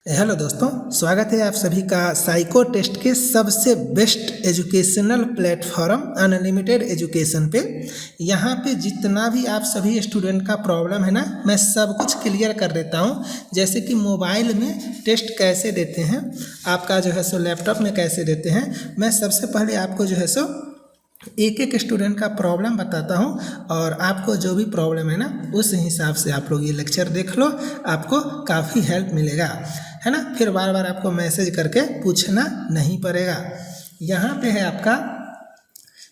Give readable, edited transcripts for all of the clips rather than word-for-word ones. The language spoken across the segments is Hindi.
हेलो दोस्तों, स्वागत है आप सभी का साइको टेस्ट के सबसे best educational platform unlimited education पे। यहाँ पे जितना भी आप सभी स्टूडेंट का प्रॉब्लम है ना, मैं सब कुछ क्लियर कर देता हूँ। जैसे कि मोबाइल में टेस्ट कैसे देते हैं, आपका जो है सो लैपटॉप में कैसे देते हैं, मैं सबसे पहले आपको जो है सो एक एक स्टूडेंट का प्रॉब्लम बताता हूँ और आपको जो भी प्रॉब्लम है ना उस हिसाब से आप लोग ये लेक्चर देख लो, आपको काफ़ी हेल्प मिलेगा, है ना। फिर बार बार आपको मैसेज करके पूछना नहीं पड़ेगा। यहाँ पे है आपका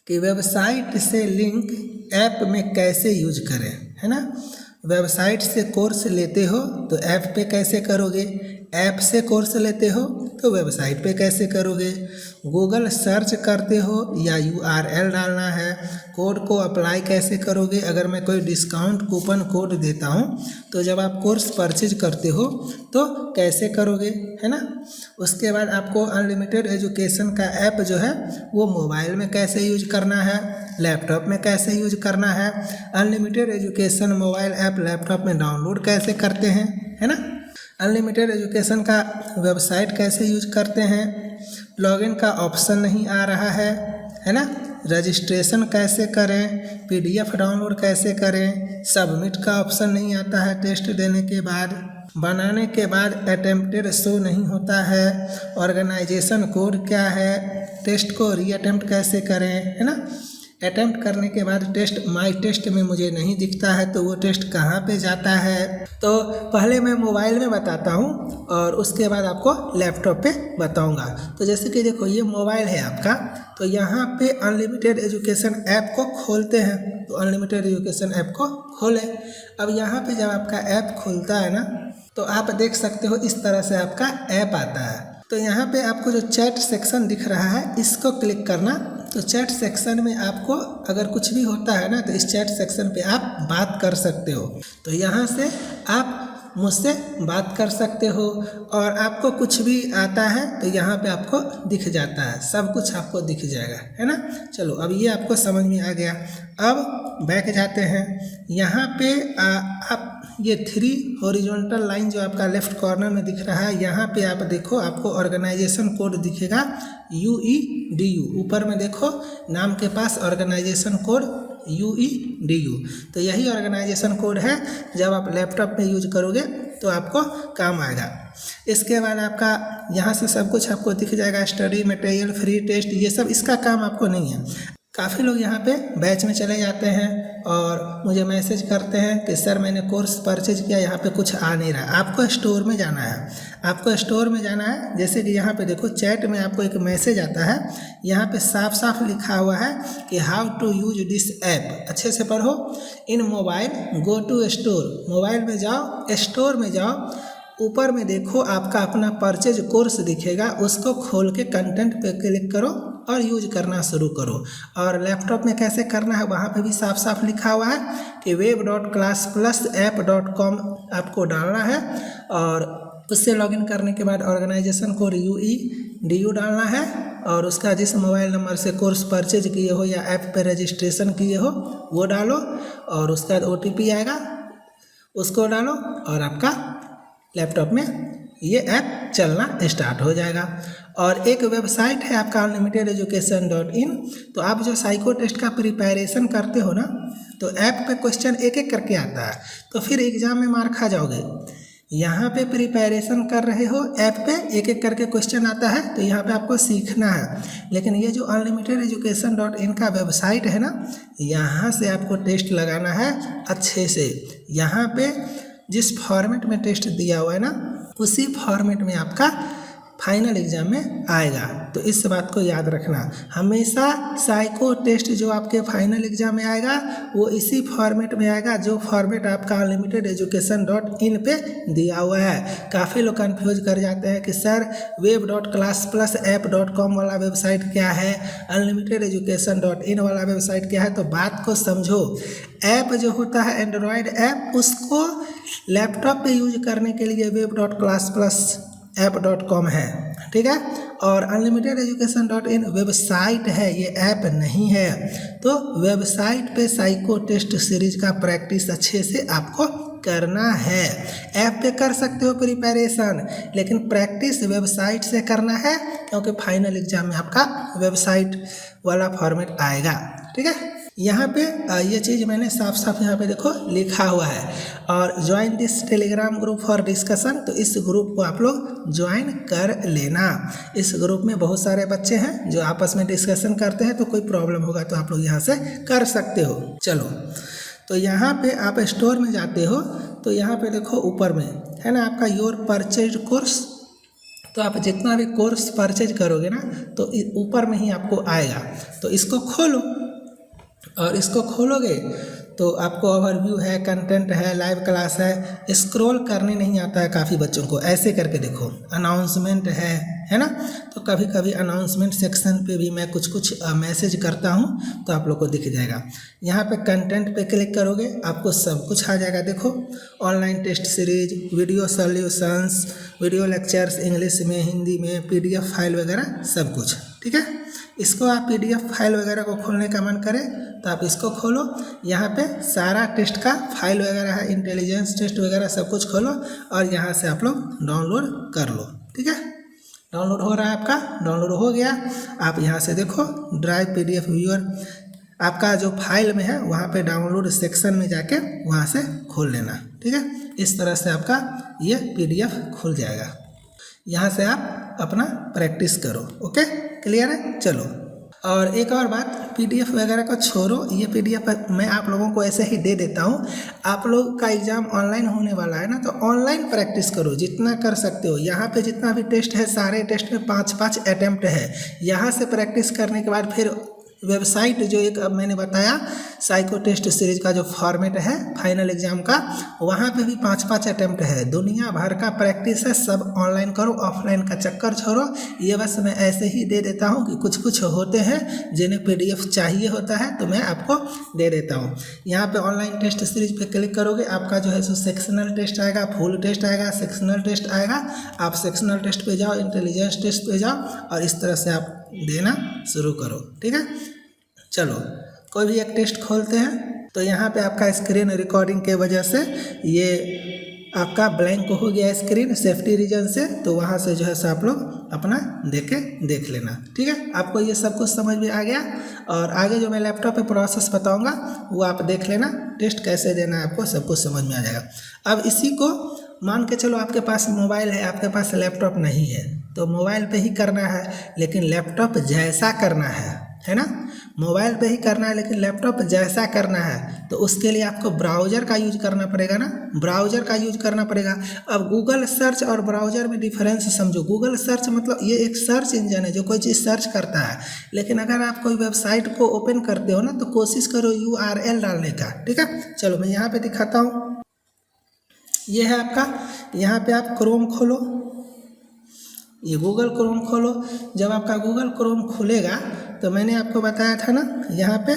कि वेबसाइट से लिंक ऐप में कैसे यूज करें, है ना। वेबसाइट से कोर्स लेते हो तो ऐप पे कैसे करोगे, ऐप से कोर्स लेते हो तो वेबसाइट पे कैसे करोगे, गूगल सर्च करते हो या URL डालना है, कोड को अप्लाई कैसे करोगे। अगर मैं कोई डिस्काउंट कूपन कोड देता हूँ तो जब आप कोर्स परचेज करते हो तो कैसे करोगे, है ना। उसके बाद आपको अनलिमिटेड एजुकेशन का ऐप जो है वो मोबाइल में कैसे यूज करना है, लैपटॉप में कैसे यूज करना है, unlimited education mobile app laptop में डाउनलोड कैसे करते हैं, है ना। अनलिमिटेड एजुकेशन का वेबसाइट कैसे यूज करते हैं, लॉगिन का ऑप्शन नहीं आ रहा है ना। रजिस्ट्रेशन कैसे करें, PDF डाउनलोड कैसे करें, सबमिट का ऑप्शन नहीं आता है टेस्ट देने के बाद, बनाने के बाद अटेम्प्टेड शो नहीं होता है, ऑर्गेनाइजेशन कोड क्या है, टेस्ट को रीअटेम्प्ट कैसे करें, है ना। अटेम्प्ट करने के बाद टेस्ट माई टेस्ट में मुझे नहीं दिखता है तो वो टेस्ट कहाँ पे जाता है। तो पहले मैं मोबाइल में बताता हूँ और उसके बाद आपको लैपटॉप पे बताऊँगा। तो जैसे कि देखो ये मोबाइल है आपका, तो यहाँ पे अनलिमिटेड एजुकेशन ऐप को खोलते हैं। तो अनलिमिटेड एजुकेशन ऐप को खोलें। अब यहाँ पे जब आपका ऐप खुलता है ना तो आप देख सकते हो इस तरह से आपका ऐप आता है। तो यहाँ पे आपको जो चैट सेक्शन दिख रहा है इसको क्लिक करना। तो चैट सेक्शन में आपको अगर कुछ भी होता है ना तो इस चैट सेक्शन पे आप बात कर सकते हो। तो यहाँ से आप मुझसे बात कर सकते हो और आपको कुछ भी आता है तो यहाँ पे आपको दिख जाता है, सब कुछ आपको दिख जाएगा, है ना। चलो अब ये आपको समझ में आ गया। अब बैक जाते हैं। यहाँ पे आप ये 3 हॉरिजॉन्टल लाइन जो आपका लेफ्ट कॉर्नर में दिख रहा है, यहाँ पे आप देखो आपको ऑर्गेनाइजेशन कोड दिखेगा UEDU। ऊपर में देखो नाम के पास ऑर्गेनाइजेशन कोड UEDU। तो यही ऑर्गेनाइजेशन कोड है, जब आप लैपटॉप में यूज करोगे तो आपको काम आएगा। इसके बाद आपका यहाँ से सब कुछ आपको दिख जाएगा, स्टडी मटेरियल, फ्री टेस्ट, ये सब इसका काम आपको नहीं है। काफ़ी लोग यहाँ पे बैच में चले जाते हैं और मुझे मैसेज करते हैं कि सर मैंने कोर्स परचेज किया, यहाँ पे कुछ आ नहीं रहा। आपको स्टोर में जाना है, आपको स्टोर में जाना है। जैसे कि यहाँ पे देखो चैट में आपको एक मैसेज आता है, यहाँ पे साफ साफ लिखा हुआ है कि how to use this app. अच्छे से पढ़ो। In mobile go to store, mobile में जाओ, स्टोर में जाओ, ऊपर में देखो आपका अपना परचेज कोर्स दिखेगा, उसको खोल के कंटेंट पे क्लिक करो और यूज करना शुरू करो। और लैपटॉप में कैसे करना है वहाँ पे भी साफ साफ लिखा हुआ है कि web.classplusapp.com आपको डालना है और उससे लॉगिन करने के बाद ऑर्गेनाइजेशन कोड UEDU डालना है और उसका जिस मोबाइल नंबर से कोर्स परचेज किए हो या ऐप पे रजिस्ट्रेशन किए हो वो डालो और उसका OTP आएगा, उसको डालो और आपका लैपटॉप में ये ऐप चलना स्टार्ट हो जाएगा। और एक वेबसाइट है आपका unlimitededucation.in। तो आप जो साइको टेस्ट का प्रिपरेशन करते हो ना तो ऐप पे क्वेश्चन एक एक करके आता है, तो फिर एग्जाम में मार खा जाओगे। यहाँ पे प्रिपरेशन कर रहे हो, ऐप पे एक एक करके क्वेश्चन आता है तो यहाँ पे आपको सीखना है। लेकिन ये जो unlimitededucation.in का वेबसाइट है ना, यहाँ से आपको टेस्ट लगाना है अच्छे से। यहाँ पे जिस फॉर्मेट में टेस्ट दिया हुआ है ना उसी फॉर्मेट में आपका फाइनल एग्जाम में आएगा। तो इस बात को याद रखना, हमेशा साइको टेस्ट जो आपके फाइनल एग्जाम में आएगा वो इसी फॉर्मेट में आएगा जो फॉर्मेट आपका unlimitededucation.in पे दिया हुआ है। काफ़ी लोग कंफ्यूज कर जाते हैं कि सर web.classplusapp.com वाला वेबसाइट क्या है, unlimitededucation.in वाला वेबसाइट क्या है। तो बात को समझो, ऐप जो होता है एंड्रॉयड ऐप, उसको लैपटॉप पे यूज करने के लिए web.classplusapp.com है, ठीक है। और unlimitededucation.in वेबसाइट है, ये ऐप नहीं है। तो वेबसाइट पे साइको टेस्ट सीरीज का प्रैक्टिस अच्छे से आपको करना है। ऐप पे कर सकते हो प्रिपरेशन, लेकिन प्रैक्टिस वेबसाइट से करना है, क्योंकि फाइनल एग्जाम में आपका वेबसाइट वाला फॉर्मेट आएगा। ठीक है, यहाँ पे ये चीज़ मैंने साफ साफ यहाँ पे देखो लिखा हुआ है। और join this Telegram group for discussion, तो इस ग्रुप को आप लोग ज्वाइन कर लेना। इस ग्रुप में बहुत सारे बच्चे हैं जो आपस में डिस्कशन करते हैं, तो कोई प्रॉब्लम होगा तो आप लोग यहाँ से कर सकते हो। चलो, तो यहाँ पे आप स्टोर में जाते हो, तो यहाँ पे देखो ऊपर में है ना आपका योर परचेज कोर्स, तो आप जितना भी कोर्स परचेज करोगे ना, तो ऊपर में ही आपको आएगा। तो इसको खोलो, और इसको खोलोगे तो आपको ओवरव्यू है, कंटेंट है, लाइव क्लास है। स्क्रॉल करने नहीं आता है काफ़ी बच्चों को, ऐसे करके देखो। अनाउंसमेंट है ना, तो कभी कभी अनाउंसमेंट सेक्शन पे भी मैं कुछ मैसेज करता हूँ, तो आप लोग को दिख जाएगा। यहाँ पे कंटेंट पे क्लिक करोगे, आपको सब कुछ आ जाएगा। देखो, online test series, video solutions, video lectures English में, हिंदी में, PDF फाइल वगैरह सब कुछ। ठीक है, इसको आप PDF फाइल वगैरह को खोलने का मन करे तो आप इसको खोलो। यहाँ पे सारा टेस्ट का फाइल वगैरह है, इंटेलिजेंस टेस्ट वगैरह सब कुछ खोलो, और यहाँ से आप लोग डाउनलोड कर लो। ठीक है, डाउनलोड हो रहा है आपका, डाउनलोड हो गया। आप यहाँ से देखो ड्राइव PDF व्यूअर, आपका जो फाइल में है वहाँ पे डाउनलोड सेक्शन में जाके वहाँ से खोल लेना। ठीक है, इस तरह से आपका ये PDF खुल जाएगा। यहाँ से आप अपना प्रैक्टिस करो। ओके, क्लियर है। चलो, और एक और बात, PDF वगैरह को छोड़ो, ये PDF मैं आप लोगों को ऐसे ही दे देता हूँ। आप लोग का एग्ज़ाम ऑनलाइन होने वाला है ना, तो ऑनलाइन प्रैक्टिस करो जितना कर सकते हो। यहाँ पे जितना भी टेस्ट है, सारे टेस्ट में 5-5 अटैम्प्ट है। यहाँ से प्रैक्टिस करने के बाद फिर वेबसाइट जो एक अब मैंने बताया साइको टेस्ट सीरीज का जो फॉर्मेट है फाइनल एग्जाम का, वहाँ पे भी 5-5 अटैम्प्ट है। दुनिया भर का प्रैक्टिस है, सब ऑनलाइन करो, ऑफलाइन का चक्कर छोड़ो। ये बस मैं ऐसे ही दे देता हूँ कि कुछ कुछ होते हैं जिन्हें PDF चाहिए होता है, तो मैं आपको दे देता हूँ। यहाँ पे ऑनलाइन टेस्ट सीरीज पे क्लिक करोगे, आपका जो है सो सेक्शनल टेस्ट आएगा, फुल टेस्ट आएगा, सेक्शनल टेस्ट आएगा। आप सेक्शनल टेस्ट पे जाओ, इंटेलिजेंस टेस्ट पे जाओ, और इस तरह से आप देना शुरू करो। ठीक है, चलो कोई भी एक टेस्ट खोलते हैं, तो यहाँ पे आपका स्क्रीन रिकॉर्डिंग के वजह से ये आपका ब्लैंक हो गया स्क्रीन सेफ्टी रीजन से, तो वहाँ से जो है सो आप लोग अपना देख लेना। ठीक है, आपको ये सब कुछ समझ में आ गया, और आगे जो मैं लैपटॉप पे प्रोसेस बताऊँगा वो आप देख लेना, टेस्ट कैसे देना है आपको सब कुछ समझ में आ जाएगा। अब इसी को मान के चलो आपके पास मोबाइल है, आपके पास लैपटॉप नहीं है, तो मोबाइल पे ही करना है, लेकिन लैपटॉप जैसा करना है ना, मोबाइल पे ही करना है लेकिन लैपटॉप जैसा करना है, तो उसके लिए आपको ब्राउज़र का यूज करना पड़ेगा ना, ब्राउज़र का यूज करना पड़ेगा। अब गूगल सर्च और ब्राउज़र में डिफरेंस समझो। गूगल सर्च मतलब ये एक सर्च इंजन है जो कोई चीज़ सर्च करता है, लेकिन अगर आप कोई वेबसाइट को ओपन करते हो ना, तो कोशिश करो URL डालने का। ठीक है, चलो मैं यहाँ पे दिखाता हूँ। ये है आपका, यहाँ पे आप क्रोम खोलो, ये गूगल क्रोम खोलो। जब आपका गूगल क्रोम खुलेगा तो मैंने आपको बताया था ना, यहाँ पे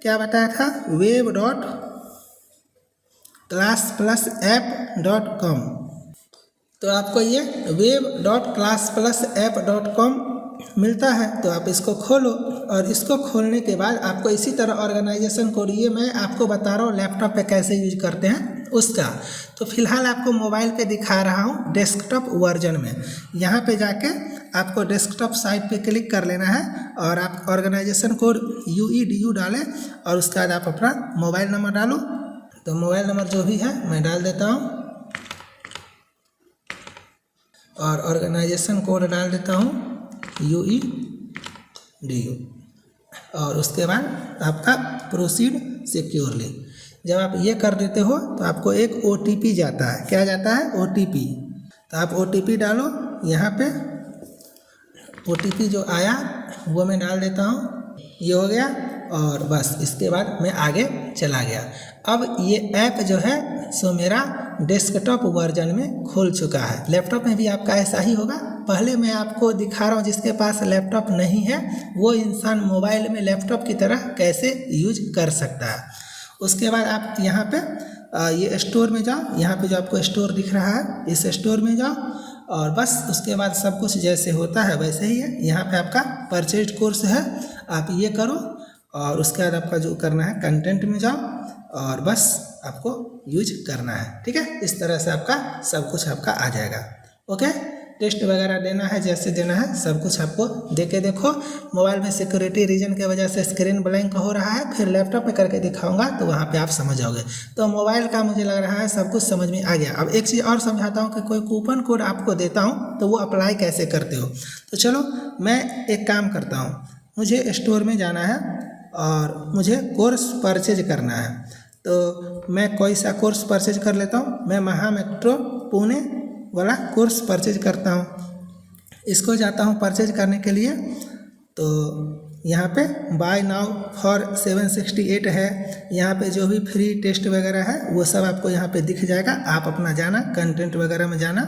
क्या बताया था, web.classplusapp.com। तो आपको ये web.classplusapp.com मिलता है, तो आप इसको खोलो, और इसको खोलने के बाद आपको इसी तरह ऑर्गेनाइजेशन कोड, ये मैं आपको बता रहा हूँ लैपटॉप पे कैसे यूज करते हैं उसका, तो फिलहाल आपको मोबाइल पे दिखा रहा हूँ डेस्कटॉप वर्जन में। यहाँ पे जाके आपको डेस्कटॉप साइट पे क्लिक कर लेना है, और आप ऑर्गेनाइजेशन कोड UEDU डालें, और उसके बाद आप अपना मोबाइल नंबर डालो। तो मोबाइल नंबर जो भी है मैं डाल देता हूँ, और ऑर्गेनाइजेशन कोड डाल देता हूँ UEDU, और उसके बाद आपका प्रोसीड सिक्योरली। जब आप ये कर देते हो तो आपको एक OTP जाता है। क्या जाता है? OTP। तो आप OTP डालो, यहाँ पे OTP जो आया वो मैं डाल देता हूँ, ये हो गया, और बस इसके बाद मैं आगे चला गया। अब ये ऐप जो है सो मेरा डेस्कटॉप वर्जन में खुल चुका है। लैपटॉप में भी आपका ऐसा ही होगा। पहले मैं आपको दिखा रहा हूँ जिसके पास लैपटॉप नहीं है वो इंसान मोबाइल में लैपटॉप की तरह कैसे यूज कर सकता है। उसके बाद आप यहाँ पे ये स्टोर में जाओ, यहाँ पे जो आपको स्टोर दिख रहा है इस स्टोर में जाओ, और बस उसके बाद सब कुछ जैसे होता है वैसे ही है। यहाँ पे आपका परचेज कोर्स है, आप ये करो, और उसके बाद आपका जो करना है कंटेंट में जाओ, और बस आपको यूज करना है। ठीक है, इस तरह से आपका सब कुछ आपका आ जाएगा। ओके, टेस्ट वगैरह देना है, जैसे देना है सब कुछ आपको दे के देखो। मोबाइल में सिक्योरिटी रीजन की वजह से स्क्रीन ब्लैंक हो रहा है, फिर लैपटॉप पे करके दिखाऊंगा तो वहाँ पे आप समझ जाओगे। तो मोबाइल का मुझे लग रहा है सब कुछ समझ में आ गया। अब एक चीज़ और समझाता हूँ कि कोई कूपन कोड आपको देता हूँ तो वो अप्लाई कैसे करते हो। तो चलो मैं एक काम करता हूँ, मुझे स्टोर में जाना है और मुझे कोर्स परचेज करना है। तो मैं कोई सा कोर्स परचेज कर लेता हूँ, मैं महा मेट्रो पुणे वाला कोर्स परचेज करता हूँ। इसको जाता हूँ परचेज करने के लिए, तो यहाँ पे बाय नाउ फॉर 768 है। यहाँ पे जो भी फ्री टेस्ट वगैरह है वो सब आपको यहाँ पे दिख जाएगा। आप अपना जाना कंटेंट वगैरह में जाना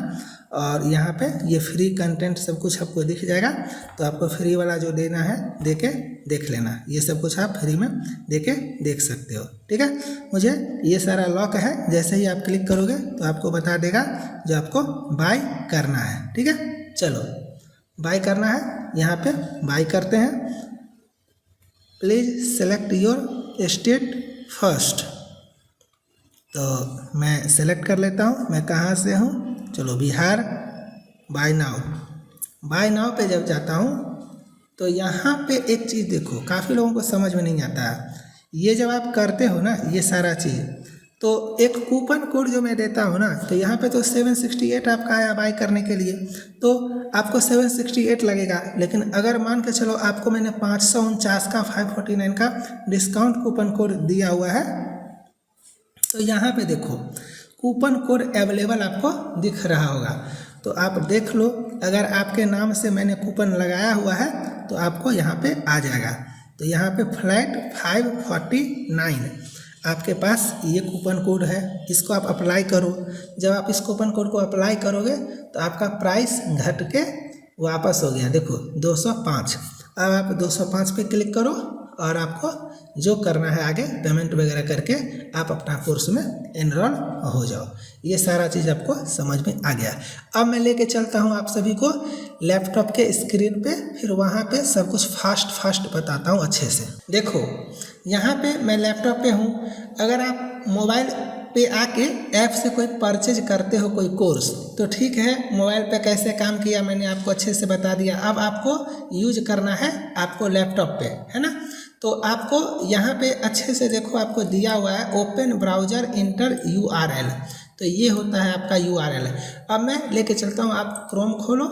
और यहाँ पे ये फ्री कंटेंट सब कुछ आपको दिख जाएगा। तो आपको फ्री वाला जो देना है दे के देख लेना, ये सब कुछ आप फ्री में दे के देख सकते हो। ठीक है, मुझे ये सारा लॉक है, जैसे ही आप क्लिक करोगे तो आपको बता देगा जो आपको बाय करना है। ठीक है, चलो बाय करना है, यहाँ पे बाय करते हैं। Please select your state first. तो मैं सेलेक्ट कर लेता हूँ मैं कहाँ से हूँ, चलो बिहार। बाय नाउ पे जब जाता हूँ तो यहाँ पे एक चीज़ देखो, काफ़ी लोगों को समझ में नहीं आता है। ये जब आप करते हो ना ये सारा चीज़, तो एक कूपन कोड जो मैं देता हूँ ना, तो यहाँ पे तो 768 आपका आया बाय करने के लिए, तो आपको 768 लगेगा। लेकिन अगर मान के चलो आपको मैंने 549 का 549 का डिस्काउंट कूपन कोड दिया हुआ है, तो यहाँ पे देखो कूपन कोड अवेलेबल आपको दिख रहा होगा। तो आप देख लो, अगर आपके नाम से मैंने कूपन लगाया हुआ है तो आपको यहाँ पे आ जाएगा। तो यहाँ पे फ्लैट 549 आपके पास ये कूपन कोड है, इसको आप अप्लाई करो। जब आप इस कूपन कोड को अप्लाई करोगे तो आपका प्राइस घट के वापस हो गया, देखो 205। अब आप 205 पे क्लिक करो और आपको जो करना है आगे पेमेंट वगैरह करके आप अपना कोर्स में एनरोल हो जाओ। ये सारा चीज़ आपको समझ में आ गया। अब मैं लेके चलता हूँ आप सभी को लैपटॉप के स्क्रीन पे, फिर वहाँ पे सब कुछ फास्ट बताता हूँ अच्छे से। देखो यहाँ पे मैं लैपटॉप पे हूँ। अगर आप मोबाइल पे आके ऐप से कोई परचेज करते हो कोई कोर्स, तो ठीक है, मोबाइल पे कैसे काम किया मैंने आपको अच्छे से बता दिया। अब आपको यूज करना है आपको लैपटॉप पे, है ना। तो आपको यहाँ पे अच्छे से देखो, आपको दिया हुआ है ओपन ब्राउज़र इंटर URL। तो ये होता है आपका URL। अब मैं लेके चलता हूँ, आप क्रोम खोलो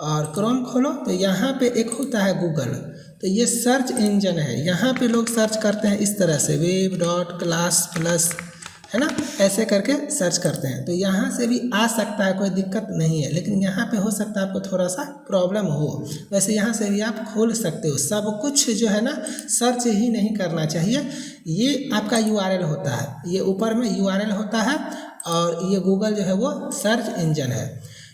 और क्रोम खोलो तो यहाँ पे एक होता है गूगल। तो ये सर्च इंजन है, यहाँ पे लोग सर्च करते हैं इस तरह से web.class+, है ना, ऐसे करके सर्च करते हैं। तो यहाँ से भी आ सकता है, कोई दिक्कत नहीं है, लेकिन यहाँ पे हो सकता है आपको थोड़ा सा प्रॉब्लम हो। वैसे यहाँ से भी आप खोल सकते हो। सब कुछ जो है ना सर्च ही नहीं करना चाहिए। ये आपका URL होता है, ये ऊपर में URL होता है और ये गूगल जो है वो सर्च इंजन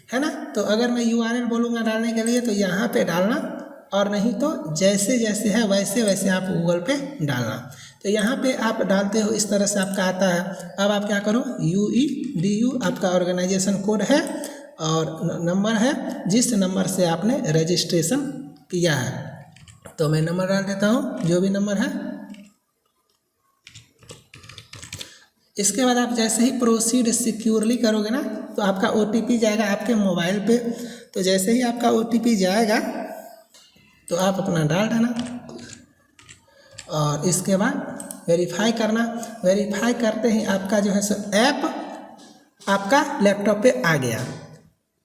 है ना। तो अगर मैं URL बोलूँगा डालने के लिए तो यहाँ पे डालना, और नहीं तो जैसे जैसे है वैसे वैसे आप गूगल पे डालना। तो यहाँ पे आप डालते हो, इस तरह से आपका आता है। अब आप क्या करो, UEDU आपका ऑर्गेनाइजेशन कोड है और नंबर है जिस नंबर से आपने रजिस्ट्रेशन किया है। तो मैं नंबर डाल देता हूँ, जो भी नंबर है। इसके बाद आप जैसे ही प्रोसीड सिक्योरली करोगे ना तो आपका OTP जाएगा आपके मोबाइल पे। तो जैसे ही आपका OTP जाएगा तो आप अपना डाल देना और इसके बाद वेरीफाई करना। वेरीफाई करते ही आपका जो है सो ऐप आपका लैपटॉप पे आ गया।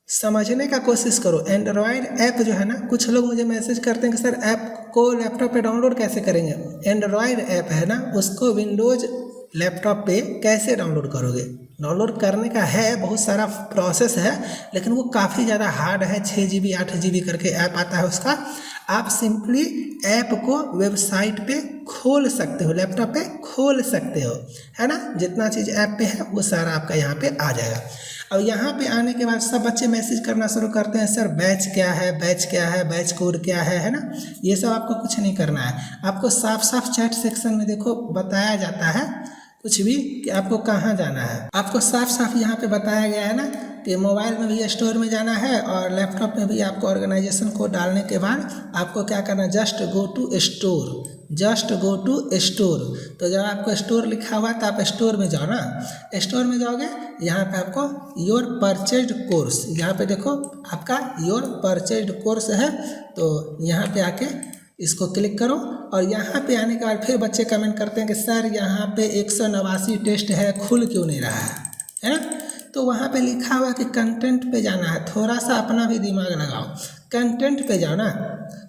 समझने का कोशिश करो। एंड्रॉयड ऐप जो है ना, कुछ लोग मुझे मैसेज करते हैं कि सर ऐप को लैपटॉप पे डाउनलोड कैसे करेंगे। एंड्रॉयड ऐप है ना, उसको विंडोज़ लैपटॉप पे कैसे डाउनलोड करोगे। डाउनलोड करने का है, बहुत सारा प्रोसेस है, लेकिन वो काफ़ी ज़्यादा हार्ड है। 6 GB 8 GB करके ऐप आता है उसका। आप सिंपली ऐप को वेबसाइट पे खोल सकते हो, लैपटॉप पे खोल सकते हो, है ना। जितना चीज़ ऐप पे है वो सारा आपका यहाँ पे आ जाएगा। अब यहाँ पे आने के बाद सब बच्चे मैसेज करना शुरू करते हैं, सर बैच क्या है, बैच क्या है, बैच कोड क्या है ना। ये सब आपको कुछ नहीं करना है। आपको साफ साफ चैट सेक्शन में देखो बताया जाता है कुछ भी कि आपको कहाँ जाना है। आपको साफ साफ यहाँ पे बताया गया है ना कि मोबाइल में भी स्टोर में जाना है और लैपटॉप में भी आपको ऑर्गेनाइजेशन कोड डालने के बाद आपको क्या करना है, जस्ट गो टू स्टोर। तो जब आपको स्टोर लिखा हुआ है तो आप स्टोर में जाओ ना, स्टोर में जाओगे, यहाँ पे आपको योर परचेज्ड कोर्स, यहाँ पे देखो आपका योर परचेज्ड कोर्स है, तो यहाँ पे आके इसको क्लिक करो। और यहाँ पे आने के बाद फिर बच्चे कमेंट करते हैं कि सर यहाँ पे 189 टेस्ट है, खुल क्यों नहीं रहा है ना। तो वहाँ पे लिखा हुआ कि कंटेंट पे जाना है, थोड़ा सा अपना भी दिमाग लगाओ, कंटेंट पे जाओ ना,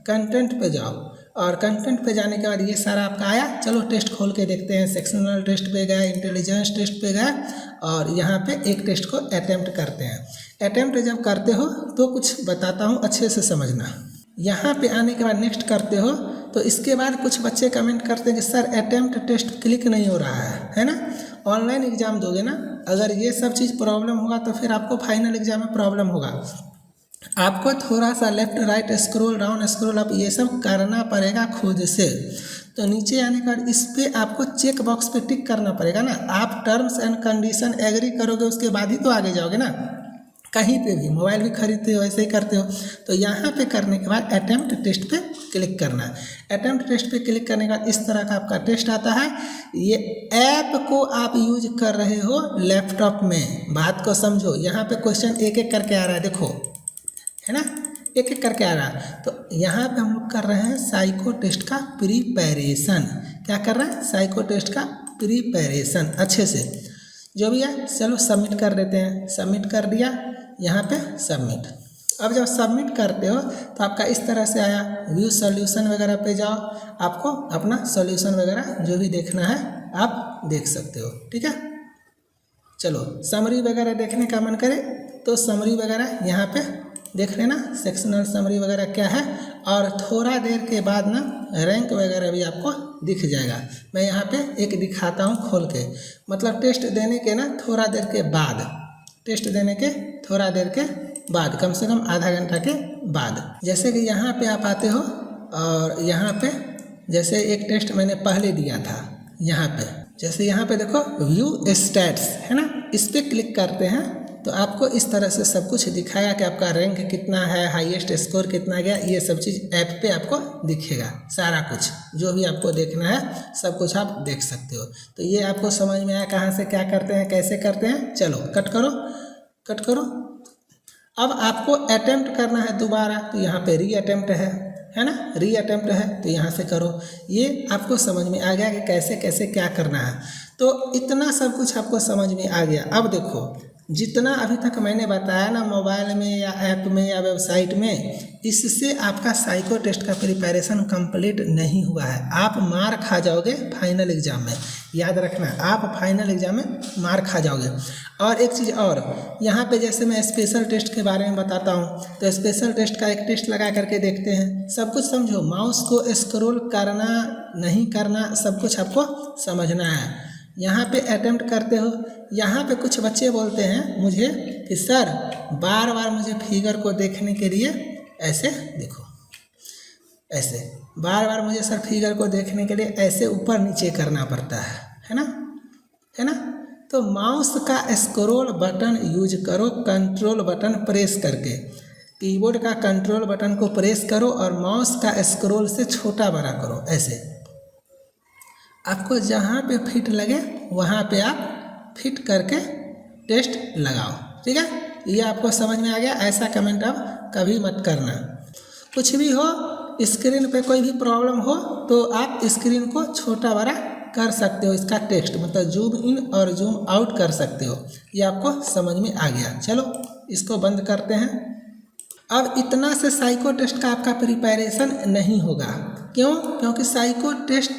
कंटेंट पे जाओ। और कंटेंट पे जाने के बाद ये सारा आपका आया, चलो टेस्ट खोल के देखते हैं। सेक्शनल टेस्ट पे गए, इंटेलिजेंस टेस्ट पे गए और यहाँ पे एक टेस्ट को अटेम्प्ट करते हैं। अटेम्प्ट जब करते हो तो कुछ बताता हूँ, अच्छे से समझना। यहाँ पे आने के बाद नेक्स्ट करते हो तो इसके बाद कुछ बच्चे कमेंट करते हैं कि सर अटेम्प्ट टेस्ट क्लिक नहीं हो रहा है ना। ऑनलाइन एग्ज़ाम दोगे ना, अगर ये सब चीज़ प्रॉब्लम होगा तो फिर आपको फाइनल एग्ज़ाम में प्रॉब्लम होगा। आपको थोड़ा सा left right scroll down scroll up ये सब करना पड़ेगा खुद से। तो नीचे आने के बाद इस पर आपको चेक बॉक्स पे टिक करना पड़ेगा ना। आप टर्म्स एंड कंडीशन एग्री करोगे उसके बाद ही तो आगे जाओगे ना। कहीं पे भी मोबाइल भी खरीदते हो ऐसे ही करते हो। तो यहाँ पे करने के बाद अटेम्प्ट टेस्ट पे क्लिक करना है। अटेम्प्ट टेस्ट पे क्लिक करने के बाद इस तरह का आपका टेस्ट आता है। ये ऐप को आप यूज कर रहे हो लैपटॉप में, बात को समझो। यहाँ पे क्वेश्चन एक एक करके आ रहा है, देखो है ना, एक एक करके आ रहा है। तो यहाँ पे हम लोग कर रहे हैं साइको टेस्ट का प्रिपरेशन। क्या कर रहे हैं, साइको टेस्ट का प्रिपरेशन अच्छे से जो भी है। चलो सबमिट कर देते हैं, सबमिट कर दिया, यहाँ पे सबमिट। अब जब सबमिट करते हो तो आपका इस तरह से आया, व्यू सॉल्यूशन वगैरह पे जाओ, आपको अपना सॉल्यूशन वगैरह जो भी देखना है आप देख सकते हो, ठीक है। चलो समरी वगैरह देखने का मन करे तो समरी वगैरह यहाँ पे देख लेना, सेक्शनल समरी वगैरह क्या है। और थोड़ा देर के बाद ना रैंक वगैरह भी आपको दिख जाएगा। मैं यहाँ पे एक दिखाता हूँ खोल के, मतलब टेस्ट देने के ना थोड़ा देर के बाद, टेस्ट देने के थोड़ा देर के बाद, कम से कम आधा घंटा के बाद। जैसे कि यहाँ पे आप आते हो और यहाँ पे जैसे एक टेस्ट मैंने पहले दिया था, यहाँ पे जैसे यहाँ पे देखो व्यू स्टैट्स है ना, इस पर क्लिक करते हैं तो आपको इस तरह से सब कुछ दिखाएगा कि आपका रैंक कितना है, हाईएस्ट स्कोर कितना गया, ये सब चीज़ ऐप पे आपको दिखेगा। सारा कुछ जो भी आपको देखना है सब कुछ आप देख सकते हो। तो ये आपको समझ में आया कहाँ से क्या करते हैं, कैसे करते हैं। चलो कट करो, कट करो। अब आपको अटेम्प्ट करना है दोबारा, तो यहाँ पे री अटेम्प्ट है ना, री अटेम्प्ट है तो यहाँ से करो। ये आपको समझ में आ गया कि कैसे कैसे क्या करना है। तो इतना सब कुछ आपको समझ में आ गया। अब देखो जितना अभी तक मैंने बताया ना मोबाइल में या ऐप में या वेबसाइट में, इससे आपका साइको टेस्ट का प्रिपरेशन कंप्लीट नहीं हुआ है। आप मार खा जाओगे फाइनल एग्जाम में, याद रखना, आप फाइनल एग्जाम में मार खा जाओगे। और एक चीज़ और, यहाँ पे जैसे मैं स्पेशल टेस्ट के बारे में बताता हूँ तो स्पेशल टेस्ट का एक टेस्ट लगा करके देखते हैं। सब कुछ समझो, माउस को स्क्रॉल करना नहीं करना सब कुछ आपको समझना है। यहाँ पे अटेम्प्ट करते हो, यहाँ पे कुछ बच्चे बोलते हैं मुझे कि सर बार बार मुझे फिगर को देखने के लिए ऐसे देखो, ऐसे बार बार मुझे सर फिगर को देखने के लिए ऐसे ऊपर नीचे करना पड़ता है ना, है ना। तो माउस का स्क्रॉल बटन यूज करो, कंट्रोल बटन प्रेस करके, कीबोर्ड का कंट्रोल बटन को प्रेस करो और माउस का स्क्रॉल से छोटा बड़ा करो। ऐसे आपको जहाँ पे फिट लगे वहाँ पे आप फिट करके टेस्ट लगाओ, ठीक है। ये आपको समझ में आ गया। ऐसा कमेंट अब कभी मत करना। कुछ भी हो, स्क्रीन पे कोई भी प्रॉब्लम हो तो आप स्क्रीन को छोटा बड़ा कर सकते हो, इसका टेक्स्ट मतलब जूम इन और जूम आउट कर सकते हो। ये आपको समझ में आ गया। चलो इसको बंद करते हैं। अब इतना से साइको टेस्ट का आपका प्रिपरेशन नहीं होगा। क्यों? क्योंकि साइको टेस्ट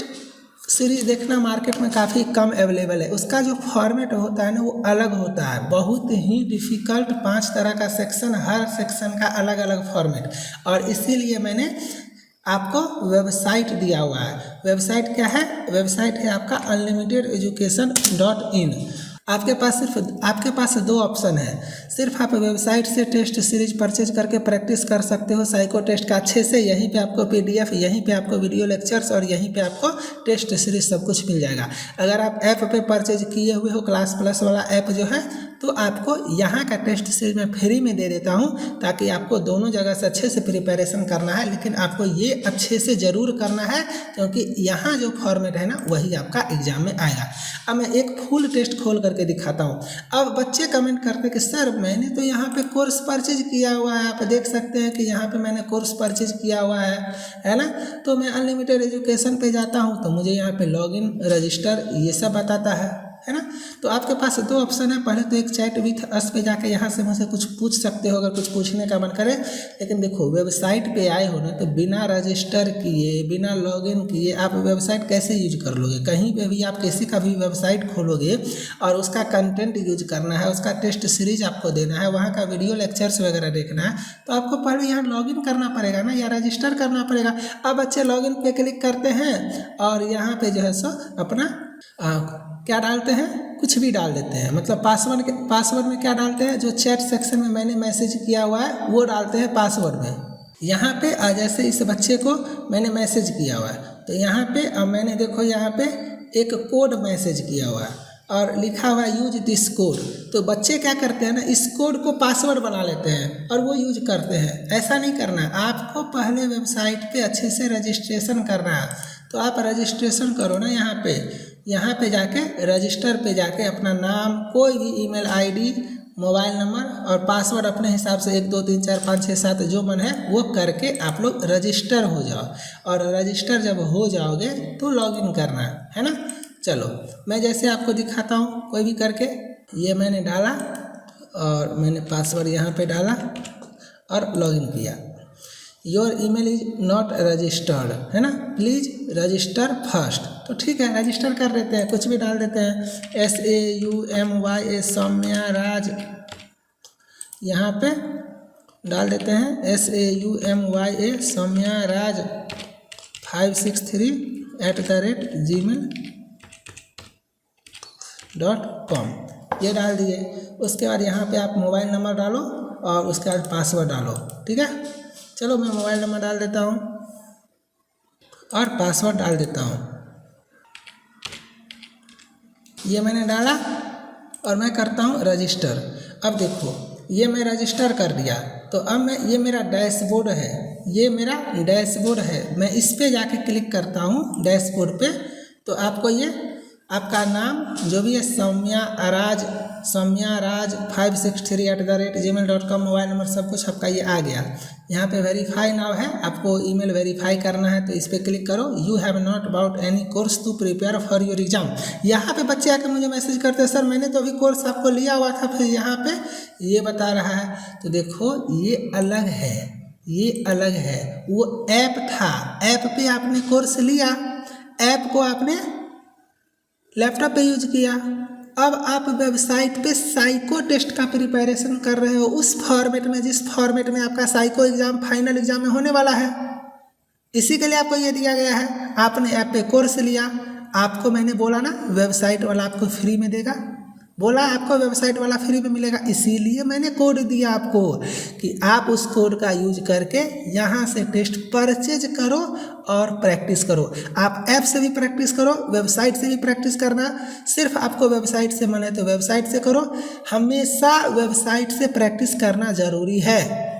सीरीज देखना मार्केट में काफ़ी कम अवेलेबल है। उसका जो फॉर्मेट होता है ना वो अलग होता है, बहुत ही डिफ़िकल्ट। 5 तरह का सेक्शन, हर सेक्शन का अलग अलग फॉर्मेट। और इसीलिए मैंने आपको वेबसाइट दिया हुआ है। वेबसाइट क्या है? वेबसाइट है आपका unlimitededucation.in। आपके पास 2 ऑप्शन है। सिर्फ आप वेबसाइट से टेस्ट सीरीज परचेज करके प्रैक्टिस कर सकते हो साइको टेस्ट का अच्छे से। यहीं पे आपको PDF, यहीं पे आपको वीडियो लेक्चर्स और यहीं पे आपको टेस्ट सीरीज सब कुछ मिल जाएगा। अगर आप ऐप पे परचेज किए हुए हो, क्लास प्लस वाला ऐप जो है तो आपको यहाँ का टेस्ट सीरीज मैं फ्री में दे देता हूँ, ताकि आपको दोनों जगह से अच्छे से प्रिपरेशन करना है, लेकिन आपको ये अच्छे से ज़रूर करना है, क्योंकि यहाँ जो फॉर्मेट है ना वही आपका एग्जाम में आएगा। अब मैं एक फुल टेस्ट खोल करके दिखाता हूँ। अब बच्चे कमेंट करते कि सर मैंने तो यहाँ पे कोर्स परचेज किया हुआ है, आप देख सकते हैं कि यहाँ पे मैंने कोर्स परचेज किया हुआ है ना। तो मैं अनलिमिटेड एजुकेशन पे जाता हूँ तो मुझे यहाँ पे लॉगिन, रजिस्टर ये सब बताता है ना। तो आपके पास दो ऑप्शन है, पहले तो एक चैट विथ अस पे जाके यहाँ से मुझसे कुछ पूछ सकते हो अगर कुछ पूछने का मन करे। लेकिन देखो वेबसाइट पे आए हो ना, तो बिना रजिस्टर किए, बिना लॉगिन किए आप वेबसाइट कैसे यूज कर लोगे। कहीं पे भी आप किसी का भी वेबसाइट खोलोगे और उसका कंटेंट यूज करना है, उसका टेस्ट सीरीज आपको देना है, वहाँ का वीडियो लेक्चर्स वगैरह देखना है, तो आपको पहले यहाँ लॉगिन करना पड़ेगा ना, या रजिस्टर करना पड़ेगा। अब बच्चे लॉगिन पे क्लिक करते हैं और यहाँ पे जो है सो अपना क्या डालते हैं, कुछ भी डाल देते हैं। मतलब पासवर्ड में क्या डालते हैं, जो चैट सेक्शन में मैंने मैसेज किया हुआ है वो डालते हैं पासवर्ड में। यहाँ पे जैसे इस बच्चे को मैंने मैसेज किया हुआ है, तो यहाँ पे अब मैंने देखो यहाँ पे एक कोड मैसेज किया हुआ है और लिखा हुआ है यूज दिस कोड। तो बच्चे क्या करते हैं ना, इस कोड को पासवर्ड बना लेते हैं और वो यूज करते हैं। ऐसा नहीं करना है, आपको पहले वेबसाइट पे अच्छे से रजिस्ट्रेशन करना है। तो आप रजिस्ट्रेशन करो ना, यहाँ पे जाके रजिस्टर पे जाके अपना नाम, कोई भी ईमेल आईडी, मोबाइल नंबर और पासवर्ड अपने हिसाब से 1 2 3 4 5 6 7 जो मन है वो करके आप लोग रजिस्टर हो जाओ। और रजिस्टर जब हो जाओगे तो लॉगिन करना है ना। चलो मैं जैसे आपको दिखाता हूँ कोई भी करके। ये मैंने डाला और मैंने पासवर्ड यहाँ पे डाला और लॉगिन किया। Your email is not registered है ना, प्लीज़ रजिस्टर फर्स्ट। तो ठीक है, रजिस्टर कर देते हैं, कुछ भी डाल देते हैं, SAUMYA सौम्या राज, यहाँ पे डाल देते हैं SAUMYA सौम्या राज 563@gmail.com ये डाल दिए। उसके बाद यहाँ पे आप मोबाइल नंबर डालो और उसके बाद पासवर्ड डालो। ठीक है, चलो मैं मोबाइल नंबर डाल देता हूँ और पासवर्ड डाल देता हूँ। ये मैंने डाला और मैं करता हूँ रजिस्टर। अब देखो ये मैं रजिस्टर कर दिया, तो अब ये मेरा डैशबोर्ड है, मैं इस पे जाके क्लिक करता हूँ डैशबोर्ड पे। तो आपको ये आपका नाम जो भी है सौम्या राज 563@gmail.com, मोबाइल नंबर सब कुछ आपका ये आ गया। यहाँ पे वेरीफाई नाउ है, आपको ईमेल वेरीफाई करना है, तो इस पर क्लिक करो। You have not about any course to prepare for your exam. यहाँ पे बच्चे आके मुझे मैसेज करते हैं सर मैंने तो अभी कोर्स आपको लिया हुआ था, फिर यहाँ पे ये बता रहा है। तो देखो ये अलग है, वो ऐप था, ऐप पे आपने कोर्स लिया, ऐप को आपने लैपटॉप पे यूज किया। अब आप वेबसाइट पे साइको टेस्ट का प्रिपरेशन कर रहे हो उस फॉर्मेट में जिस फॉर्मेट में आपका साइको एग्जाम फाइनल एग्जाम में होने वाला है। इसी के लिए आपको ये दिया गया है। आपने ऐप पे कोर्स लिया, आपको मैंने बोला ना वेबसाइट वाला आपको फ्री में देगा, बोला आपको वेबसाइट वाला फ्री में मिलेगा, इसीलिए मैंने कोड दिया आपको कि आप उस कोड का यूज करके यहाँ से टेस्ट परचेज करो और प्रैक्टिस करो। आप ऐप से भी प्रैक्टिस करो, वेबसाइट से भी प्रैक्टिस करना। सिर्फ आपको वेबसाइट से मन है तो वेबसाइट से करो, हमेशा वेबसाइट से प्रैक्टिस करना ज़रूरी है।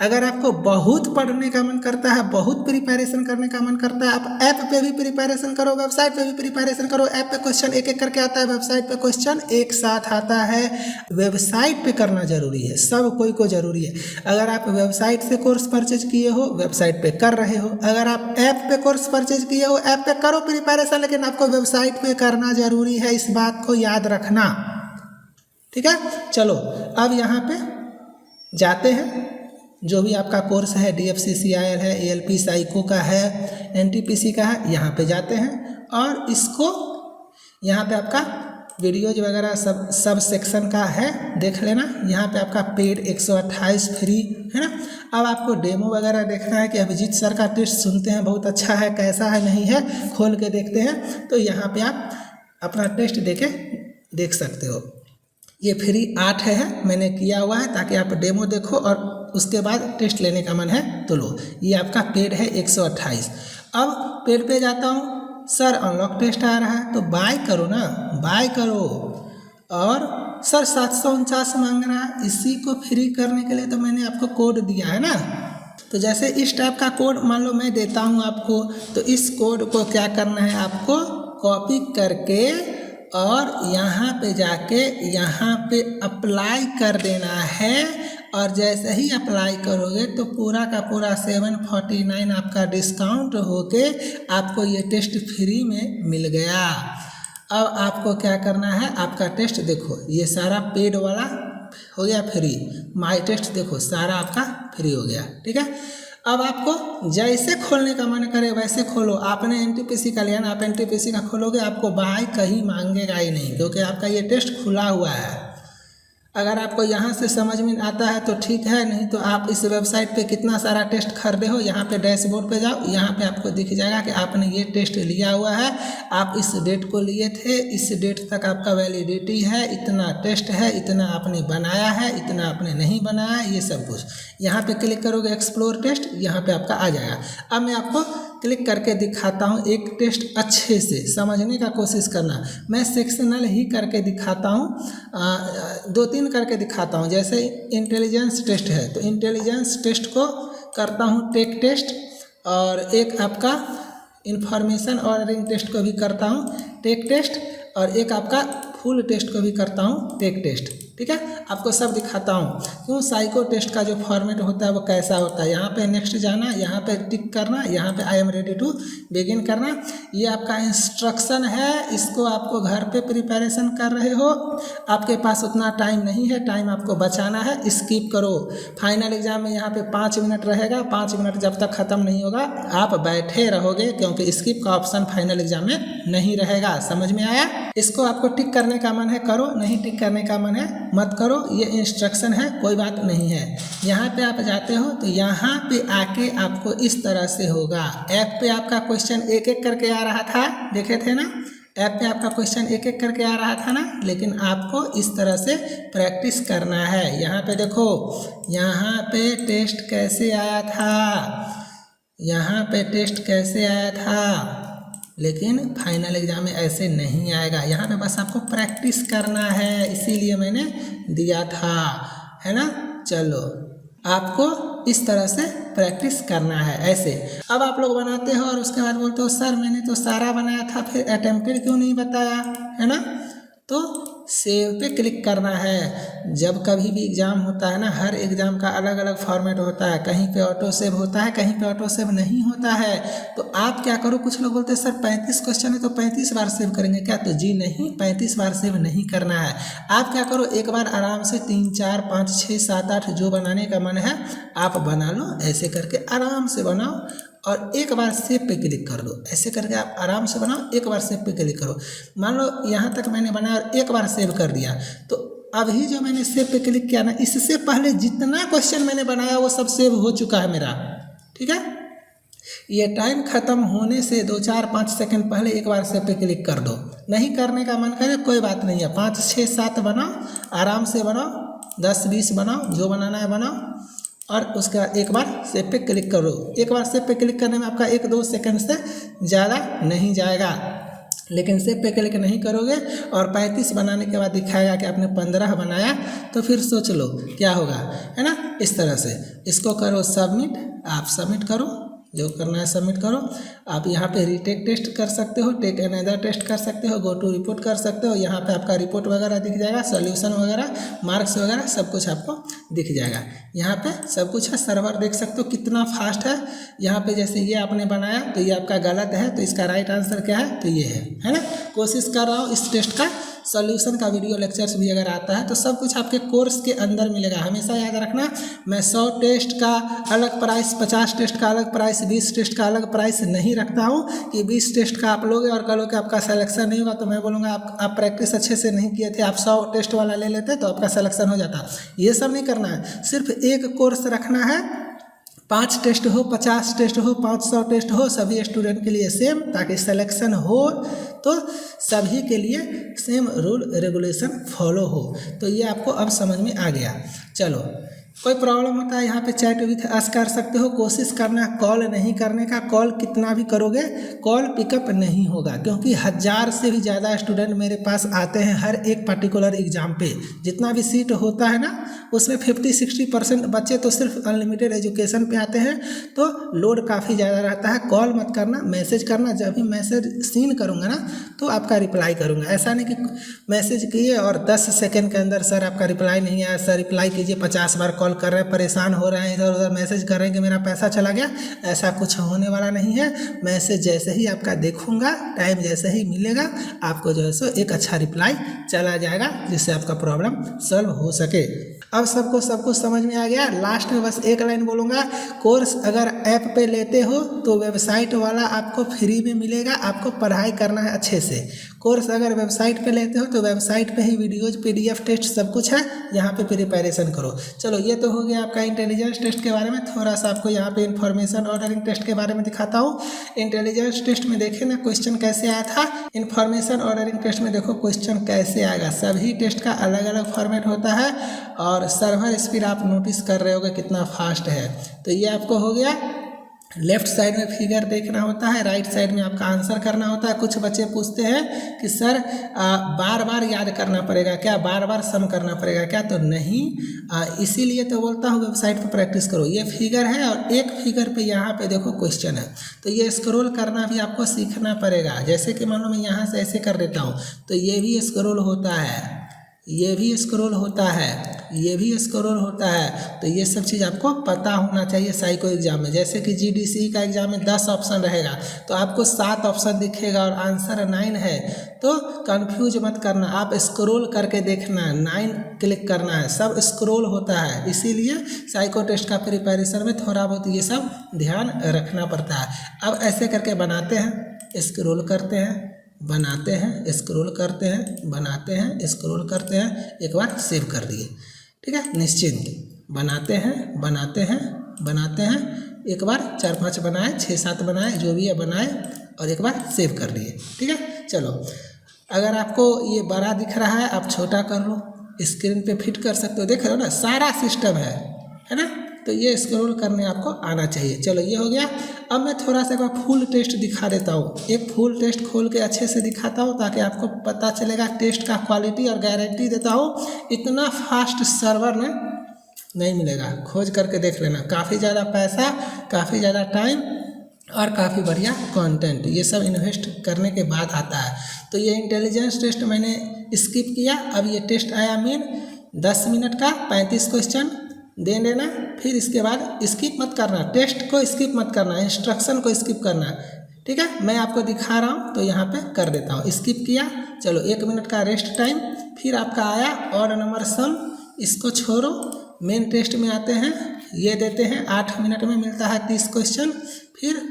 अगर आपको बहुत पढ़ने का मन करता है, बहुत प्रिपरेशन करने का मन करता है, आप ऐप पे भी प्रिपरेशन करो, वेबसाइट पे भी प्रिपरेशन करो। ऐप पे क्वेश्चन एक एक करके आता है, वेबसाइट पे क्वेश्चन एक साथ आता है। वेबसाइट पे करना जरूरी है, सब कोई को जरूरी है। अगर आप वेबसाइट से कोर्स परचेज किए हो, वेबसाइट पे कर रहे हो, अगर आप ऐप पे कोर्स परचेज किए हो, ऐप पे करो प्रिपरेशन, लेकिन आपको वेबसाइट पे करना जरूरी है, इस बात को याद रखना। ठीक है, चलो अब यहाँ पे जाते हैं। जो भी आपका कोर्स है, DFCCIL है, ALP साइको का है, NTPC का है, यहाँ पे जाते हैं और इसको यहाँ पे आपका वीडियोज वगैरह सब सेक्शन का है, देख लेना। यहाँ पे आपका पेड 128 फ्री है ना। अब आपको डेमो वगैरह देखना है कि अभिजीत सर का टेस्ट सुनते हैं, बहुत अच्छा है, कैसा है नहीं है, खोल के देखते हैं। तो यहाँ पे आप अपना टेस्ट देख सकते हो। ये फ्री 8 है, मैंने किया हुआ है ताकि आप डेमो देखो और उसके बाद टेस्ट लेने का मन है तो लो। ये आपका पेड है 128। अब पेड पे जाता हूँ, सर अनलॉक टेस्ट आ रहा है, तो बाय करो ना, बाय करो और सर 749 मांग रहा है, इसी को फ्री करने के लिए तो मैंने आपको कोड दिया है ना। तो जैसे इस टाइप का कोड मान लो मैं देता हूँ आपको, तो इस कोड को क्या करना है, आपको कॉपी करके और यहाँ पे जाके यहाँ पे अप्लाई कर देना है। और जैसे ही अप्लाई करोगे तो पूरा का पूरा 749 आपका डिस्काउंट होके आपको ये टेस्ट फ्री में मिल गया। अब आपको क्या करना है, आपका टेस्ट देखो ये सारा पेड वाला हो गया फ्री, माई टेस्ट देखो सारा आपका फ्री हो गया, ठीक है। अब आपको जैसे खोलने का मन करे वैसे खोलो। आपने एनटीपीसी का लिया ना, आप एनटीपीसी का खोलोगे आपको बाय कहीं मांगेगा ही नहीं, क्योंकि आपका ये टेस्ट खुला हुआ है। अगर आपको यहाँ से समझ में आता है तो ठीक है, नहीं तो आप इस वेबसाइट पे कितना सारा टेस्ट खरीदे हो, यहाँ पे डैशबोर्ड पे जाओ, यहाँ पे आपको दिख जाएगा कि आपने ये टेस्ट लिया हुआ है, आप इस डेट को लिए थे, इस डेट तक आपका वैलिडिटी है, इतना टेस्ट है, इतना आपने बनाया है, इतना आपने नहीं बनाया, ये सब कुछ। यहाँ पे क्लिक करोगे एक्सप्लोर टेस्ट, यहाँ पे आपका आ जाएगा। अब मैं आपको क्लिक करके दिखाता हूँ एक टेस्ट, अच्छे से समझने का कोशिश करना। मैं सेक्शनल ही करके दिखाता हूँ, 2-3 करके दिखाता हूँ। जैसे इंटेलिजेंस टेस्ट है तो इंटेलिजेंस टेस्ट को करता हूँ टेक टेस्ट, और एक आपका इंफॉर्मेशन ऑर्डरिंग टेस्ट को भी करता हूँ टेक टेस्ट, और एक आपका फुल टेस्ट को भी करता हूँ टेक टेस्ट, ठीक है। आपको सब दिखाता हूँ क्यों साइको टेस्ट का जो फॉर्मेट होता है वो कैसा होता है। यहाँ पे नेक्स्ट जाना, यहाँ पे टिक करना, यहाँ पे I am ready to begin करना। ये आपका इंस्ट्रक्शन है, इसको आपको घर पे प्रिपरेशन कर रहे हो, आपके पास उतना टाइम नहीं है, टाइम आपको बचाना है, स्किप करो। फाइनल एग्जाम में यहाँ पे 5 मिनट रहेगा, 5 मिनट जब तक ख़त्म नहीं होगा आप बैठे रहोगे, क्योंकि स्किप का ऑप्शन फाइनल एग्जाम में नहीं रहेगा। समझ में आया? इसको आपको टिक करने का मन है करो, नहीं टिक करने का मन है मत करो, ये इंस्ट्रक्शन है, कोई बात नहीं है। यहाँ पे आप जाते हो तो यहाँ पे आके आपको इस तरह से होगा। ऐप पे आपका क्वेश्चन एक एक करके आ रहा था, देखे थे ना, ऐप पे आपका क्वेश्चन एक एक करके आ रहा था ना, लेकिन आपको इस तरह से प्रैक्टिस करना है। यहाँ पे देखो, यहाँ पे टेस्ट कैसे आया था, यहाँ पे टेस्ट कैसे आया था, लेकिन फाइनल एग्जाम में ऐसे नहीं आएगा। यहाँ पे बस आपको प्रैक्टिस करना है, इसीलिए मैंने दिया था, है ना। चलो, आपको इस तरह से प्रैक्टिस करना है ऐसे। अब आप लोग बनाते हो और उसके बाद बोलते हो सर मैंने तो सारा बनाया था, फिर अटेम्प्टेड क्यों नहीं बताया, है ना। तो सेव पे क्लिक करना है। जब कभी भी एग्ज़ाम होता है ना, हर एग्ज़ाम का अलग अलग फॉर्मेट होता है, कहीं पे ऑटो सेव होता है, कहीं पे ऑटो सेव नहीं होता है। तो आप क्या करो, कुछ लोग बोलते हैं सर 35 क्वेश्चन है तो 35 बार सेव करेंगे क्या, तो जी नहीं, 35 बार सेव नहीं करना है। आप क्या करो, एक बार आराम से 3, 4, 5, 6, 7, 8 जो बनाने का मन है आप बना लो, ऐसे करके आराम से बनाओ और एक बार सेव पे क्लिक कर दो। ऐसे करके आप आराम से बनाओ, एक बार सेव पे क्लिक करो। मान लो यहाँ तक मैंने बनाया और एक बार सेव कर दिया, तो अभी जो मैंने सेव पे क्लिक किया ना, इससे पहले जितना क्वेश्चन मैंने बनाया वो सब सेव हो चुका है मेरा, ठीक है। ये टाइम ख़त्म होने से 2, 4, 5 सेकंड पहले एक बार सेव पे क्लिक कर दो। नहीं करने का मन करे कोई बात नहीं है, 5, 6, 7 बनाओ, आराम से बनाओ, 10, 20 बनाओ, जो बनाना है बनाओ, और उसका एक बार सेव पे क्लिक करो। एक बार सेव पे क्लिक करने में आपका 1-2 सेकंड से ज़्यादा नहीं जाएगा, लेकिन सेव पे क्लिक नहीं करोगे और 35 बनाने के बाद दिखाएगा कि आपने 15 बनाया, तो फिर सोच लो क्या होगा, है ना। इस तरह से इसको करो सबमिट, आप सबमिट करो, जो करना है सबमिट करो। आप यहाँ पे रीटेक टेस्ट कर सकते हो, टेक अनदर टेस्ट कर सकते हो, गो टू रिपोर्ट कर सकते हो। यहाँ पे आपका रिपोर्ट वगैरह दिख जाएगा, सॉल्यूशन वगैरह, मार्क्स वगैरह सब कुछ आपको दिख जाएगा। यहाँ पे सब कुछ है, सर्वर देख सकते हो कितना फास्ट है। यहाँ पे जैसे ये आपने बनाया तो ये आपका गलत है, तो इसका राइट आंसर क्या है, तो ये है ना। कोशिश कर रहा हूँ इस टेस्ट का सॉल्यूशन का वीडियो लेक्चर्स भी अगर आता है तो सब कुछ आपके कोर्स के अंदर मिलेगा। हमेशा याद रखना, मैं 100 टेस्ट का अलग प्राइस, 50 टेस्ट का अलग प्राइस, 20 टेस्ट का अलग प्राइस नहीं रखता हूँ कि 20 टेस्ट का आप लोगे और कल के आपका सिलेक्शन नहीं होगा तो मैं बोलूँगा आप प्रैक्टिस अच्छे से नहीं किए थे, आप 100 टेस्ट वाला ले लेते तो आपका सिलेक्शन हो जाता। ये सब नहीं करना है, सिर्फ एक कोर्स रखना है। 5 टेस्ट हो, 50 टेस्ट हो, 500 टेस्ट हो, सभी स्टूडेंट के लिए सेम, ताकि सिलेक्शन हो तो सभी के लिए सेम रूल रेगुलेशन फॉलो हो। तो ये आपको अब समझ में आ गया। चलो कोई प्रॉब्लम होता है यहाँ पे चैट विथ अस कर सकते हो। कोशिश करना कॉल नहीं करने का, कॉल कितना भी करोगे कॉल पिकअप नहीं होगा, क्योंकि 1000 से भी ज़्यादा स्टूडेंट मेरे पास आते हैं हर एक पर्टिकुलर एग्ज़ाम पे। जितना भी सीट होता है ना उसमें 50-60% बच्चे तो सिर्फ अनलिमिटेड एजुकेशन पे आते हैं, तो लोड काफ़ी ज़्यादा रहता है। कॉल मत करना, मैसेज करना। जब भी मैसेज सीन करूँगा ना तो आपका रिप्लाई करूँगा। ऐसा नहीं कि मैसेज किए और 10 सेकेंड के अंदर सर आपका रिप्लाई नहीं आया, सर रिप्लाई कीजिए, 50 बार कॉल कर रहे हैं, परेशान हो रहे हैं, इधर उधर मैसेज कर रहे हैं कि मेरा पैसा चला गया। ऐसा कुछ होने वाला नहीं है। मैसेज जैसे ही आपका देखूंगा, टाइम जैसे ही मिलेगा, आपको जो है सो एक अच्छा रिप्लाई चला जाएगा, जिससे आपका प्रॉब्लम सॉल्व हो सके। अब सबको सब कुछ समझ में आ गया। लास्ट में बस एक लाइन बोलूँगा, कोर्स अगर ऐप पे लेते हो तो वेबसाइट वाला आपको फ्री में मिलेगा। आपको पढ़ाई करना है अच्छे से। कोर्स अगर वेबसाइट पे लेते हो तो वेबसाइट पे ही वीडियोज, PDF टेस्ट सब कुछ है, यहाँ पे प्रिपरेशन करो। चलो ये तो हो गया आपका इंटेलिजेंस टेस्ट के बारे में। थोड़ा सा आपको यहाँ पे इन्फॉर्मेशन ऑर्डरिंग टेस्ट के बारे में दिखाता हूँ। इंटेलिजेंस टेस्ट में देखे ना क्वेश्चन कैसे आया था, इन्फॉर्मेशन ऑर्डरिंग टेस्ट में देखो क्वेश्चन कैसे आएगा। सभी टेस्ट का अलग अलग फॉर्मेट होता है और सर्वर स्पीड आप नोटिस कर रहे होगे कितना फास्ट है। तो ये आपको हो गया। लेफ्ट साइड में फिगर देखना होता है, राइट साइड में आपका आंसर करना होता है। कुछ बच्चे पूछते हैं कि सर बार बार याद करना पड़ेगा क्या, बार बार सम करना पड़ेगा क्या? तो नहीं, इसीलिए तो बोलता हूँ वेबसाइट पर प्रैक्टिस करो। ये फिगर है और एक फिगर पे यहाँ पे देखो क्वेश्चन है, तो ये स्क्रॉल करना भी आपको सीखना पड़ेगा। जैसे कि मान लो मैं यहाँ से ऐसे कर देता हूँ तो ये भी स्क्रॉल होता है, ये भी स्क्रॉल होता है, ये भी स्क्रॉल होता है। तो ये सब चीज़ आपको पता होना चाहिए साइको एग्जाम में। जैसे कि GDC का एग्जाम में 10 ऑप्शन रहेगा तो आपको 7 ऑप्शन दिखेगा और आंसर 9 है, तो कंफ्यूज मत करना, आप स्क्रॉल करके देखना, 9 क्लिक करना है, सब स्क्रॉल होता है। इसीलिए साइको टेस्ट का प्रिपरेशन में थोड़ा बहुत ये सब ध्यान रखना पड़ता है। अब ऐसे करके बनाते हैं, स्क्रॉल करते हैं, बनाते हैं, स्क्रॉल करते हैं, बनाते हैं, स्क्रॉल करते हैं, एक बार सेव कर दिए। ठीक है, निश्चिंत। बनाते हैं, बनाते हैं, बनाते हैं, एक बार 4-5 बनाए, 6-7 बनाए, जो भी है बनाए और एक बार सेव कर लिए। ठीक है, चलो अगर आपको ये बड़ा दिख रहा है आप छोटा कर लो, स्क्रीन पे फिट कर सकते हो। देख रहे हो ना, सारा सिस्टम है ना। तो ये स्क्रॉल करने आपको आना चाहिए। चलो ये हो गया। अब मैं थोड़ा सा एक बार फुल टेस्ट दिखा देता हूँ। एक फुल टेस्ट खोल के अच्छे से दिखाता हूँ ताकि आपको पता चलेगा टेस्ट का क्वालिटी, और गारंटी देता हूँ इतना फास्ट सर्वर में नहीं मिलेगा। खोज करके देख लेना। काफ़ी ज़्यादा पैसा, काफ़ी ज़्यादा टाइम और काफ़ी बढ़िया कंटेंट, ये सब इन्वेस्ट करने के बाद आता है। तो ये इंटेलिजेंस टेस्ट मैंने स्किप किया। अब ये टेस्ट आया मेन 10 मिनट का, 35 क्वेश्चन दे देना। फिर इसके बाद स्किप मत करना, टेस्ट को स्किप मत करना, इंस्ट्रक्शन को स्किप करना। ठीक है, मैं आपको दिखा रहा हूँ तो यहाँ पे कर देता हूँ। स्किप किया, चलो 1 मिनट का रेस्ट टाइम। फिर आपका आया ऑड नंबर सम, इसको छोड़ो, मेन टेस्ट में आते हैं। ये देते हैं 8 मिनट में मिलता है 30 क्वेश्चन। फिर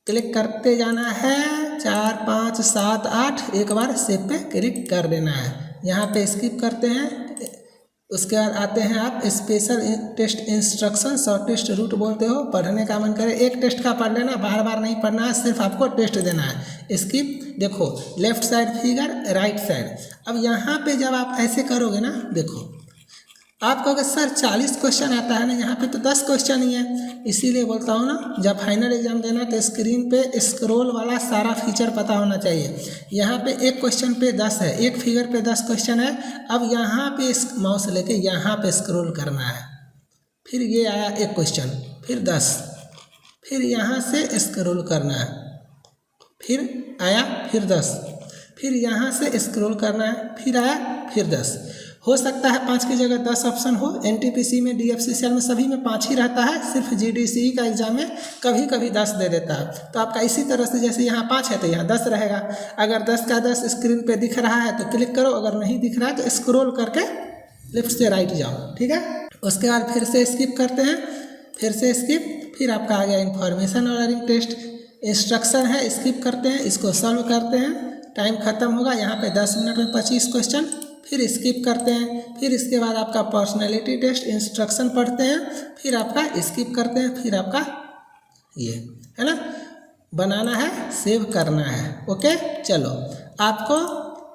क्लिक करते जाना है, 4, 5, 7, 8, एक बार सेव पे क्लिक कर देना है। यहाँ पे स्किप करते हैं। उसके बाद आते हैं आप special test instruction, short test route बोलते हो। पढ़ने का मन करे एक टेस्ट का पढ़ लेना, बार बार नहीं पढ़ना है, सिर्फ आपको टेस्ट देना है। स्किप। देखो left side figure, right side. अब यहाँ पे जब आप ऐसे करोगे ना, देखो आप कहोगे सर 40 क्वेश्चन आता है ना, यहाँ पे तो 10 क्वेश्चन ही है। इसीलिए बोलता हूँ ना, जब फाइनल एग्जाम देना तो स्क्रीन पे स्क्रॉल वाला सारा फीचर पता होना चाहिए। यहाँ पे एक क्वेश्चन पे 10 है, एक फिगर पे 10 क्वेश्चन है। अब यहाँ पे माउस लेके यहाँ पे स्क्रॉल करना है। फिर ये आया एक क्वेश्चन, फिर 10, फिर यहाँ से स्क्रॉल करना है, फिर आया फिर 10, फिर यहाँ से स्क्रॉल करना है, फिर आया फिर 10। हो सकता है 5 की जगह 10 ऑप्शन हो। NTPC में, DFCCL में सभी में 5 ही रहता है, सिर्फ GDC का एग्जाम में कभी कभी 10 दे देता है। तो आपका इसी तरह से जैसे यहाँ 5 है तो यहाँ 10 रहेगा। अगर 10 का 10 स्क्रीन पे दिख रहा है तो क्लिक करो, अगर नहीं दिख रहा है तो स्क्रॉल करके लेफ्ट से राइट जाओ। ठीक है, उसके बाद फिर से स्किप करते हैं, फिर से स्किप। फिर आपका आ गया इन्फॉर्मेशन ऑर्डरिंग टेस्ट, इंस्ट्रक्शन है, स्किप करते हैं, इसको सॉल्व करते हैं, टाइम खत्म होगा। यहाँ पे 10 मिनट में 25 क्वेश्चन, फिर स्किप करते हैं। फिर इसके बाद आपका पर्सनैलिटी टेस्ट, इंस्ट्रक्शन पढ़ते हैं, फिर आपका स्किप करते हैं, फिर आपका ये है ना, बनाना है, सेव करना है। ओके, चलो आपको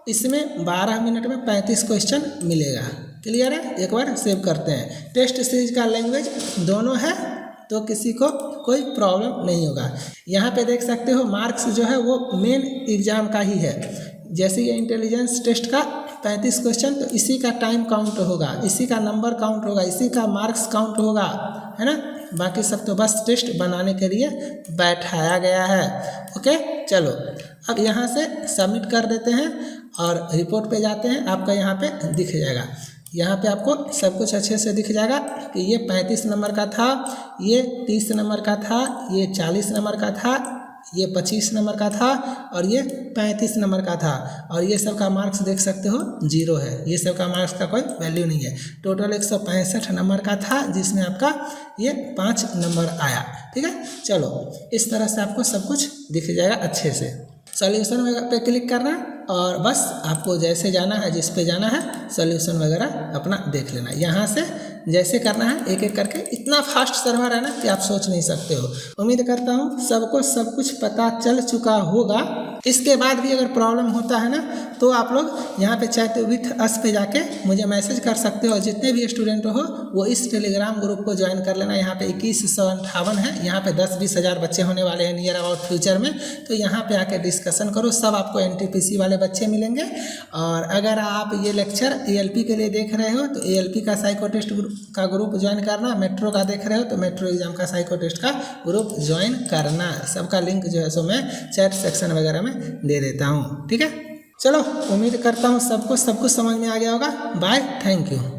इसमें 12 मिनट में 35 क्वेश्चन मिलेगा। क्लियर है? एक बार सेव करते हैं। टेस्ट सीरीज का लैंग्वेज दोनों है तो किसी को कोई प्रॉब्लम नहीं होगा। यहाँ पे देख सकते हो मार्क्स जो है वो मेन एग्जाम का ही है। जैसे ये इंटेलिजेंस टेस्ट का 35 क्वेश्चन, तो इसी का टाइम काउंट होगा, इसी का नंबर काउंट होगा, इसी का मार्क्स काउंट होगा, है ना। बाकी सब तो बस टेस्ट बनाने के लिए बैठाया गया है। ओके, चलो अब यहाँ से सबमिट कर देते हैं और रिपोर्ट पे जाते हैं। आपका यहाँ पे दिख जाएगा, यहाँ पे आपको सब कुछ अच्छे से दिख जाएगा कि ये 35 नंबर का था, ये 30 नंबर का था, ये 40 नंबर का था, ये 25 नंबर का था और ये 35 नंबर का था। और ये सब का मार्क्स देख सकते हो 0 है, ये सब का मार्क्स का कोई वैल्यू नहीं है। टोटल 165 नंबर का था जिसमें आपका ये 5 नंबर आया। ठीक है, चलो इस तरह से आपको सब कुछ दिख जाएगा अच्छे से। सॉल्यूशन पे क्लिक करना और बस आपको जैसे जाना है, जिस पे जाना है, सॉल्यूशन वगैरह अपना देख लेना। यहाँ से जैसे करना है एक एक करके, इतना फास्ट सर्वर है ना कि आप सोच नहीं सकते हो। उम्मीद करता हूँ सबको सब कुछ पता चल चुका होगा। इसके बाद भी अगर प्रॉब्लम होता है ना तो आप लोग यहाँ पे चैट विथ अस पे जाके मुझे मैसेज कर सकते हो। जितने भी स्टूडेंट हो वो इस टेलीग्राम ग्रुप को ज्वाइन कर लेना। यहाँ पे 2158 है, यहाँ पे 10-20 हज़ार बच्चे होने वाले हैं नियर अबाउट फ्यूचर में। तो यहाँ पे आके डिस्कशन करो, सब आपको NTPC वाले बच्चे मिलेंगे। और अगर आप ये लेक्चर ALP के लिए देख रहे हो तो ALP का साइको टेस्ट का ग्रुप ज्वाइन करना। मेट्रो का देख रहे हो तो मेट्रो एग्जाम का साइको टेस्ट का ग्रुप ज्वाइन करना। सबका लिंक जो है सो मैं चैट सेक्शन वगैरह में दे देता हूँ। ठीक है, चलो उम्मीद करता हूँ सबको सब कुछ समझ में आ गया होगा। Bye, thank you.